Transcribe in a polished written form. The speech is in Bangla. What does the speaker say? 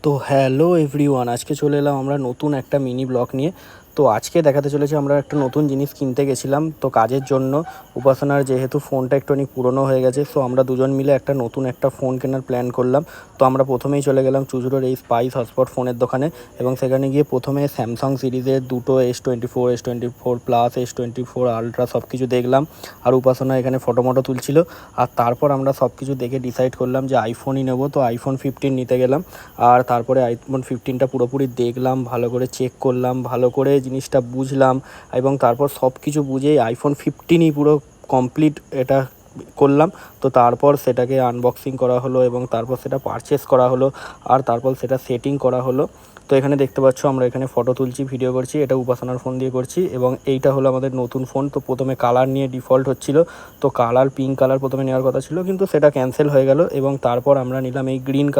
তো হ্যালো এভরিওয়ান, আজকে চলে এলাম আমরা নতুন একটা মিনি ব্লগ নিয়ে। তো আজকে দেখাতে চলেছি আমরা একটা নতুন জিনিস কিনতে গেছিলাম তো কাজের জন্য। উপাসনার যেহেতু ফোনটা একটুখানি পুরনো হয়ে গেছে, সো আমরা দুজন মিলে একটা নতুন একটা ফোন কেনার প্ল্যান করলাম। তো আমরা প্রথমেই চলে গেলাম চুঁচুড়োর এই স্পাইস হটস্পট ফোনের দোকানে, এবং সেখানে গিয়ে প্রথমে স্যামসাং সিরিজের দুটো S24, S24 plus, S24 ultra সব কিছু দেখলাম। আর উপাসনা এখানে ফটো মটো তুলছিল। আর তারপর আমরা সব কিছু দেখে ডিসাইড করলাম যে আইফোনই নেবো। তো আইফোন 15 নিতে গেলাম। আর তারপরে আইফোন 15টা পুরোপুরি দেখলাম, ভালো করে চেক করলাম, ভালো করে জিনিসটা বুঝলাম, এবং তারপর সব কিছু বুঝেই আইফোন 15ই পুরো কমপ্লিট এটা করলাম। তো তারপর সেটাকে আনবক্সিং করা হলো এবং তারপর সেটা পারচেস করা হলো, আর তারপর সেটা সেটিং করা হলো। তো এখানে দেখতে পাচ্ছ আমরা এখানে ফটো তুলছি, ভিডিও করছি, এটা উপাসনার ফোন দিয়ে করছি। এবং এইটা হলো আমাদের নতুন ফোন। তো প্রথমে কালার নিয়ে ডিফল্ট হচ্ছিল, তো কালার পিঙ্ক কালার প্রথমে নেওয়ার কথা ছিল, কিন্তু সেটা ক্যান্সেল হয়ে গেল, এবং তারপর আমরা নিলাম এই গ্রিন কালার।